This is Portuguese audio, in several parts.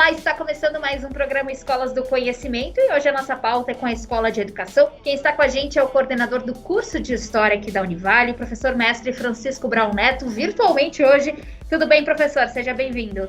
Olá, está começando mais um programa Escolas do Conhecimento e hoje a nossa pauta é com a Escola de Educação. Quem está com a gente é o coordenador do curso de História aqui da Univale, o professor mestre Francisco Braun Neto, virtualmente hoje. Tudo bem, professor? Seja bem-vindo.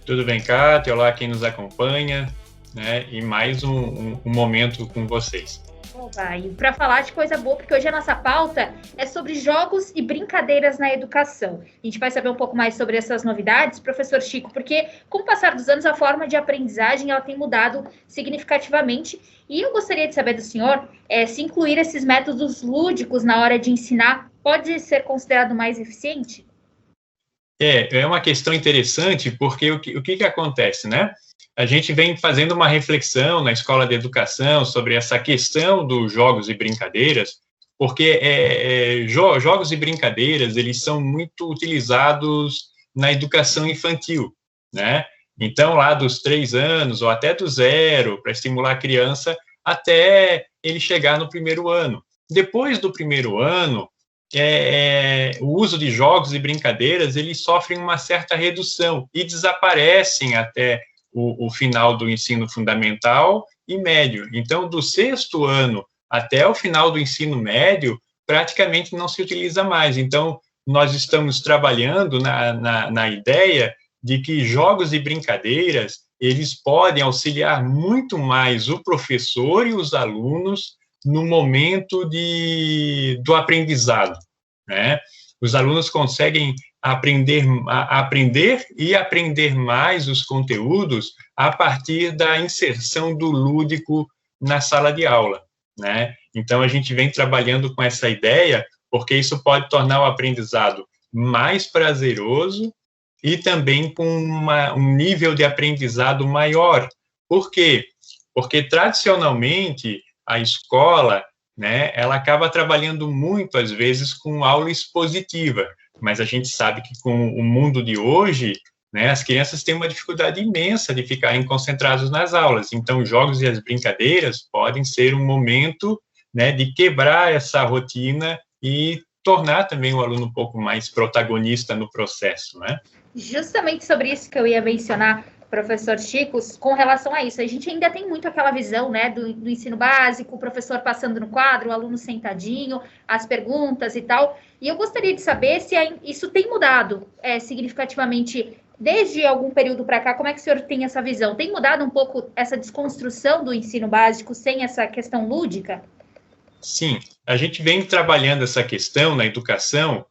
Tudo bem, Cátia? Olá, quem nos acompanha, né? E mais um momento com vocês. Oba, e para falar de coisa boa, porque hoje a nossa pauta é sobre jogos e brincadeiras na educação. A gente vai saber um pouco mais sobre essas novidades, professor Chico, porque com o passar dos anos a forma de aprendizagem ela tem mudado significativamente. E eu gostaria de saber do senhor se incluir esses métodos lúdicos na hora de ensinar pode ser considerado mais eficiente? É uma questão interessante, porque o que acontece, né? A gente vem fazendo uma reflexão na Escola de Educação sobre essa questão dos jogos e brincadeiras, porque jogos e brincadeiras, eles são muito utilizados na educação infantil, né? Então, lá dos 3 anos, ou até do 0, para estimular a criança, até ele chegar no primeiro ano. Depois do primeiro ano, o uso de jogos e brincadeiras, eles sofrem uma certa redução e desaparecem até o final do ensino fundamental e médio. Então, do 6º ano até o final do ensino médio, praticamente não se utiliza mais. Então, nós estamos trabalhando na ideia de que jogos e brincadeiras, eles podem auxiliar muito mais o professor e os alunos no momento do aprendizado, né? Os alunos conseguem aprender e aprender mais os conteúdos a partir da inserção do lúdico na sala de aula, né? Então, a gente vem trabalhando com essa ideia, porque isso pode tornar o aprendizado mais prazeroso e também com um nível de aprendizado maior. Por quê? Porque, tradicionalmente, a escola, né, ela acaba trabalhando muito, às vezes, com aula expositiva, mas a gente sabe que com o mundo de hoje, né, as crianças têm uma dificuldade imensa de ficarem concentrados nas aulas, então os jogos e as brincadeiras podem ser um momento, né, de quebrar essa rotina e tornar também o aluno um pouco mais protagonista no processo, né? Justamente sobre isso que eu ia mencionar, professor Chico, com relação a isso. A gente ainda tem muito aquela visão, né, do ensino básico, o professor passando no quadro, o aluno sentadinho, as perguntas e tal. E eu gostaria de saber se isso tem mudado significativamente desde algum período para cá. Como é que o senhor tem essa visão? Tem mudado um pouco essa desconstrução do ensino básico sem essa questão lúdica? Sim, a gente vem trabalhando essa questão na educação,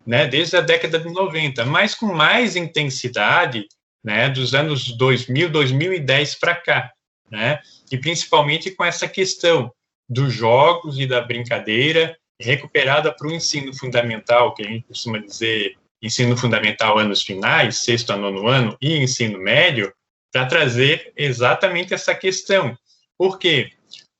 né, desde a década de 90, mas com mais intensidade, né, dos anos 2000, 2010 para cá, né, e principalmente com essa questão dos jogos e da brincadeira recuperada para o ensino fundamental, que a gente costuma dizer ensino fundamental anos finais, 6º a 9º ano, e ensino médio, para trazer exatamente essa questão. Por quê?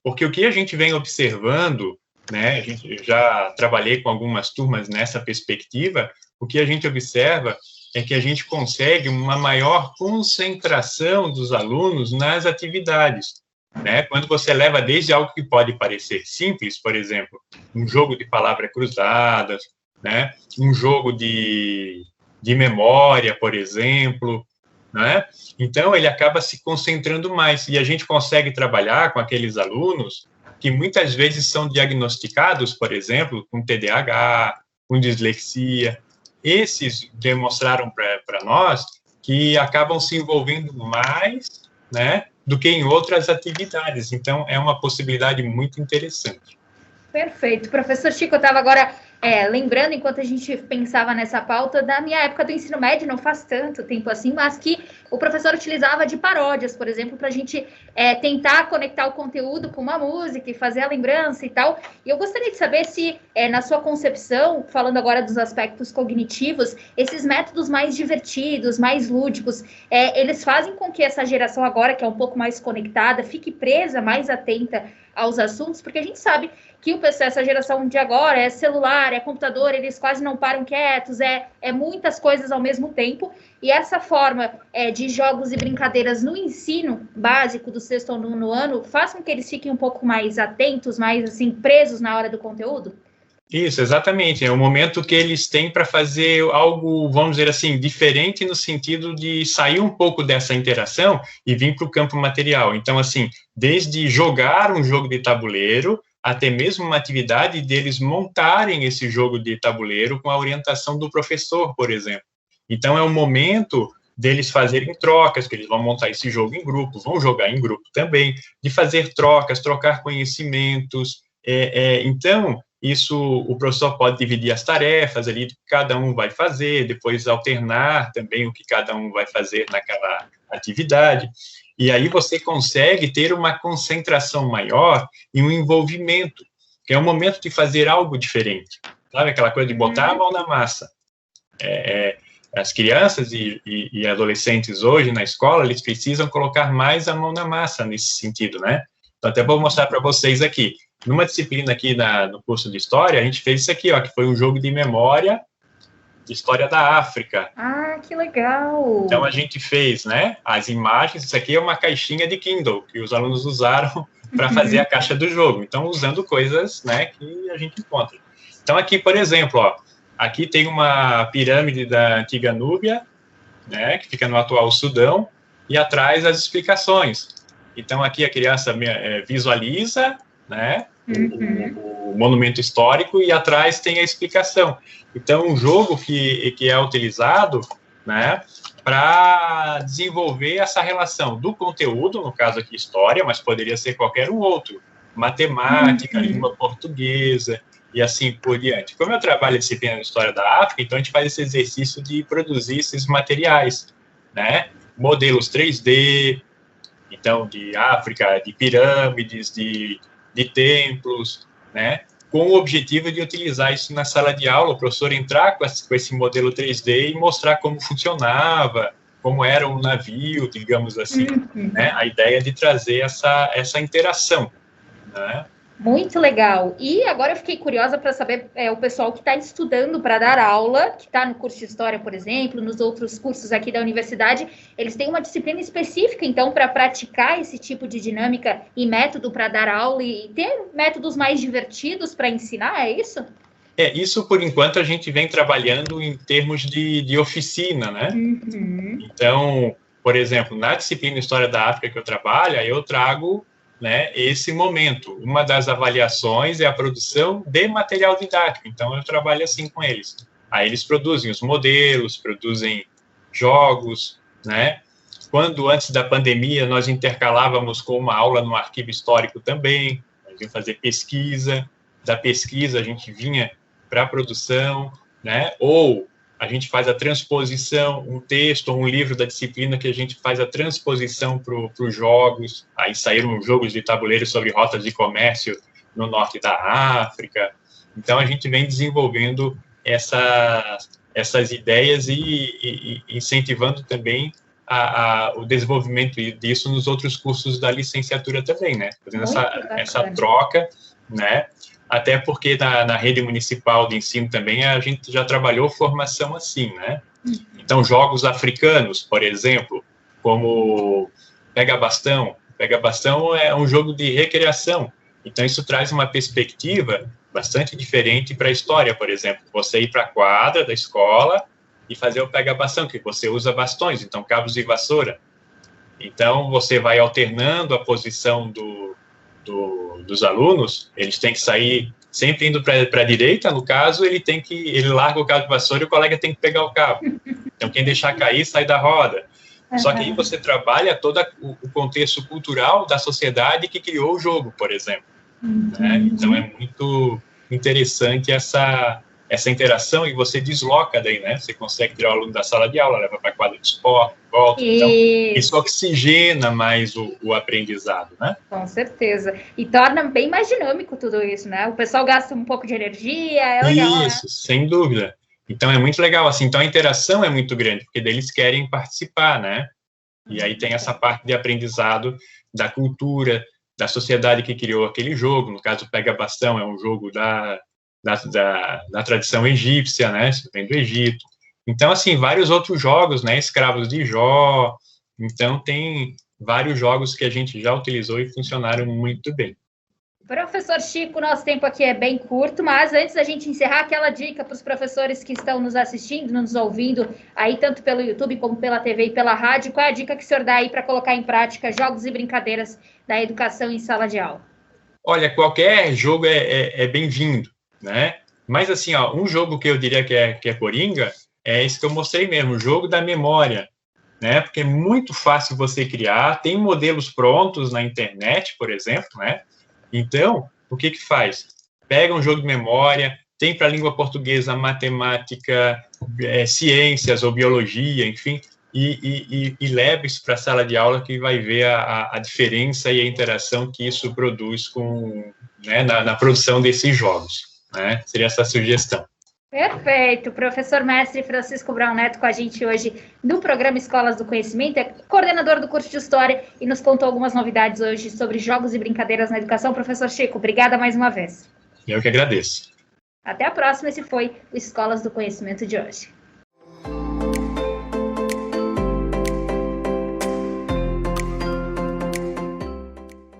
Porque o que a gente vem observando, né, a gente já trabalhei com algumas turmas nessa perspectiva, o que a gente observa é que a gente consegue uma maior concentração dos alunos nas atividades, né? Quando você leva desde algo que pode parecer simples, por exemplo, um jogo de palavras cruzadas, né? Um jogo de memória, por exemplo, né? Então, ele acaba se concentrando mais, e a gente consegue trabalhar com aqueles alunos que muitas vezes são diagnosticados, por exemplo, com TDAH, com dislexia. Esses demonstraram para nós que acabam se envolvendo mais, né, do que em outras atividades. Então, é uma possibilidade muito interessante. Perfeito. Professor Chico, eu estava agora lembrando, enquanto a gente pensava nessa pauta, da minha época do ensino médio, não faz tanto tempo assim, mas que o professor utilizava de paródias, por exemplo, para a gente tentar conectar o conteúdo com uma música e fazer a lembrança e tal. E eu gostaria de saber se, na sua concepção, falando agora dos aspectos cognitivos, esses métodos mais divertidos, mais lúdicos, eles fazem com que essa geração agora, que é um pouco mais conectada, fique presa, mais atenta aos assuntos, porque a gente sabe que essa geração de agora é celular, é computador, eles quase não param quietos, muitas coisas ao mesmo tempo, e essa forma de jogos e brincadeiras no ensino básico do 6º ao 9º ano faz com que eles fiquem um pouco mais atentos, mais assim, presos na hora do conteúdo? Isso, exatamente. É o momento que eles têm para fazer algo, vamos dizer assim, diferente no sentido de sair um pouco dessa interação e vir para o campo material. Então, assim, desde jogar um jogo de tabuleiro até mesmo uma atividade deles montarem esse jogo de tabuleiro com a orientação do professor, por exemplo. Então, é o momento deles fazerem trocas, que eles vão montar esse jogo em grupo, vão jogar em grupo também, de fazer trocas, trocar conhecimentos. Então, isso o professor pode dividir as tarefas ali, que cada um vai fazer, depois alternar também o que cada um vai fazer naquela atividade. E aí você consegue ter uma concentração maior e um envolvimento, que é o momento de fazer algo diferente. Sabe aquela coisa de botar a mão na massa? As crianças e adolescentes hoje na escola, eles precisam colocar mais a mão na massa nesse sentido, né? Então, até vou mostrar para vocês aqui. Numa disciplina aqui no curso de História, a gente fez isso aqui, ó, que foi um jogo de memória de História da África. Ah, que legal! Então, a gente fez, né, as imagens, isso aqui é uma caixinha de Kindle, que os alunos usaram para fazer a caixa do jogo. Então, usando coisas, né, que a gente encontra. Então, aqui, por exemplo, ó, aqui tem uma pirâmide da antiga Núbia, né, que fica no atual Sudão, e atrás as explicações. Então, aqui a criança visualiza, né, o monumento histórico, e atrás tem a explicação. Então, um jogo que é utilizado, né, para desenvolver essa relação do conteúdo, no caso aqui história, mas poderia ser qualquer um outro, matemática, língua portuguesa, e assim por diante. Como eu trabalho a disciplina de História da África, então a gente faz esse exercício de produzir esses materiais, né, modelos 3D, então, de África, de pirâmides, de templos, né, com o objetivo de utilizar isso na sala de aula, o professor entrar com esse modelo 3D e mostrar como funcionava, como era um navio, digamos assim, né, a ideia de trazer essa interação, né. Muito legal. E agora eu fiquei curiosa para saber o pessoal que está estudando para dar aula, que está no curso de História, por exemplo, nos outros cursos aqui da universidade, eles têm uma disciplina específica, então, para praticar esse tipo de dinâmica e método para dar aula e ter métodos mais divertidos para ensinar, é isso? Isso, por enquanto, a gente vem trabalhando em termos de oficina, né? Então, por exemplo, na disciplina História da África que eu trabalho, eu trago, né, esse momento. Uma das avaliações é a produção de material didático, então eu trabalho assim com eles. Aí eles produzem os modelos, produzem jogos, né? Quando, antes da pandemia, nós intercalávamos com uma aula no arquivo histórico também, nós íamos fazer pesquisa, da pesquisa a gente vinha para a produção, né? Ou a gente faz a transposição, um texto ou um livro da disciplina que a gente faz a transposição para os jogos. Aí saíram jogos de tabuleiro sobre rotas de comércio no norte da África. Então, a gente vem desenvolvendo essas ideias e incentivando também o desenvolvimento disso nos outros cursos da licenciatura também, né? Fazendo essa troca, né? Até porque na rede municipal de ensino também a gente já trabalhou formação assim, né? Então, jogos africanos, por exemplo, como pega-bastão. Pega-bastão é um jogo de recreação. Então, isso traz uma perspectiva bastante diferente para a história, por exemplo. Você ir para a quadra da escola e fazer o pega-bastão, que você usa bastões, então cabos de vassoura. Então, você vai alternando a posição dos alunos, eles têm que sair sempre indo para a direita, no caso, ele larga o cabo de vassoura e o colega tem que pegar o cabo. Então, quem deixar cair, sai da roda. Só que aí você trabalha todo o contexto cultural da sociedade que criou o jogo, por exemplo. Né? Então, é muito interessante essa interação e você desloca daí, né? Você consegue tirar o aluno da sala de aula, leva para a quadra de esporte, volta. Então, isso oxigena mais o aprendizado, né? Com certeza. E torna bem mais dinâmico tudo isso, né? O pessoal gasta um pouco de energia, é legal, isso, né? Sem dúvida. Então, é muito legal, assim. Então, a interação é muito grande, porque daí eles querem participar, né? E aí tem essa parte de aprendizado da cultura, da sociedade que criou aquele jogo. No caso, o Pega-Bastão é um jogo da tradição egípcia, né? Isso vem do Egito. Então, assim, vários outros jogos, né? Escravos de Jó. Então, tem vários jogos que a gente já utilizou e funcionaram muito bem. Professor Chico, nosso tempo aqui é bem curto, mas antes da gente encerrar, aquela dica para os professores que estão nos assistindo, nos ouvindo, aí tanto pelo YouTube como pela TV e pela rádio, qual é a dica que o senhor dá aí para colocar em prática jogos e brincadeiras da educação em sala de aula? Olha, qualquer jogo é bem-vindo, né? Mas assim, ó, um jogo que eu diria que é coringa é esse que eu mostrei mesmo, o jogo da memória, né? Porque é muito fácil você criar, tem modelos prontos na internet, por exemplo, né? Então, o que faz? Pega um jogo de memória, tem para a língua portuguesa, matemática, ciências ou biologia, enfim, e leva isso para a sala de aula que vai ver a diferença e a interação que isso produz né, na produção desses jogos, né? Seria essa a sugestão. Perfeito. Professor mestre Francisco Brown Neto com a gente hoje no programa Escolas do Conhecimento, é coordenador do curso de História e nos contou algumas novidades hoje sobre jogos e brincadeiras na educação. Professor Chico, obrigada mais uma vez. Eu que agradeço. Até a próxima. Esse foi o Escolas do Conhecimento de hoje.